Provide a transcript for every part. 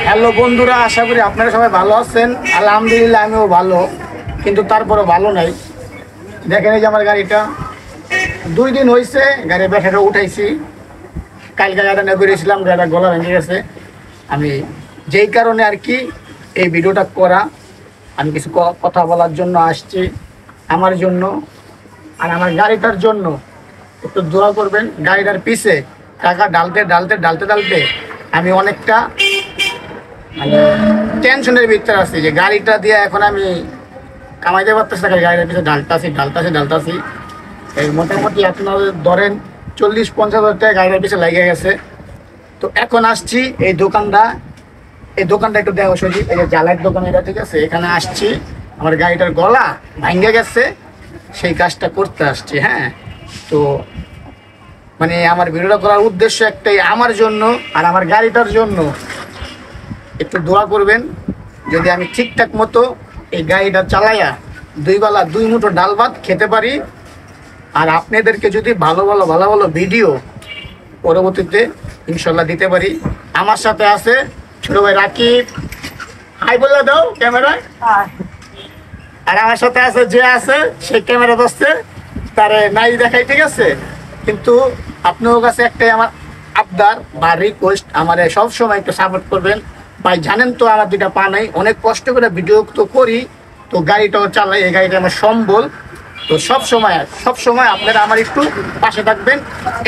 Hello বন্ধুরা, আশা করি আপনারা সবাই ভালো আছেন। আলহামদুলিল্লাহ আমিও ভালো, কিন্তু তারপরও ভালো নাই। দেখেন এই যে আমার গাড়িটা 2 দিন হয়েছে, গাড়ির ব্যাটাটা উঠাইছি। কালকে গাড়িটা নিয়ে বেরিয়েছিলাম, গাড়িটা গলা ভেঙে গেছে। আমি যেই কারণে আর কি এই ভিডিওটা করা, আমি কিছু কথা বলার জন্য আসছি। আমার জন্য আর আমার গাড়িটার জন্য একটু দোয়া করবেন। গাড়িটার পিছে টাকা ঢালতে ঢালতে ঢালতে ঢালতে আমি অনেকটা মানে টেনশনের ভিতরে আছি যে গাড়িটা দিয়ে এখন আমি কামাইতে পারতেছি না। গাড়িটার পিছনে ঢালতাছি। এই মোটামুটি আপনার ধরেন 40-50 হাজার টাকা গাড়িটার পিছনে লেগে গেছে। তো এখন আসছি এই দোকানটা একটু দেওয়া সজিব, এই যে জ্বালাইয়ের দোকান এটা, ঠিক আছে। এখানে আসছি, আমার গাড়িটার গলা ভাঙ্গে গেছে, সেই কাজটা করতে আসছি। হ্যাঁ, তো মানে আমার ভিডিওটা করার উদ্দেশ্য একটাই, আমার জন্য আর আমার গাড়িটার জন্য একটু দোয়া করবেন। যদি আমি ঠিকঠাক মতো এই গাড়িটা চালাইয়া 2 বেলা 2 মুঠো ডাল ভাত খেতে পারি, আর আপনাদেরকে যদি ভালো ভালো ভিডিও পরবর্তীতে ইনশাল্লাহ দিতে পারি। আমার সাথে আছে ছোট ভাই রাকিব, হাই বলে দাও ক্যামেরায়। আর আমার সাথে আছে যে আছে সেই ক্যামেরা দোস্তে, তারে নাই দেখাই, ঠিক আছে। কিন্তু আপনার কাছে একটাই আমার আবদার বা রিকোয়েস্ট, আমার সব সময় একটু সাপোর্ট করবেন ভাই। জানেন তো আমার 2টা পা নাই, অনেক কষ্ট করে ভিডিও তো করি, তো গাড়িটাও চালাই, এই গাড়িটা আমার সম্বল। তো সব সময় আপনারা আমার একটু পাশে থাকবেন,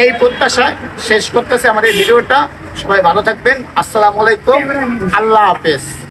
এই প্রত্যাশায় শেষ করতেছে আমার এই ভিডিওটা। সবাই ভালো থাকবেন। আসসালামু আলাইকুম, আল্লাহ হাফেজ।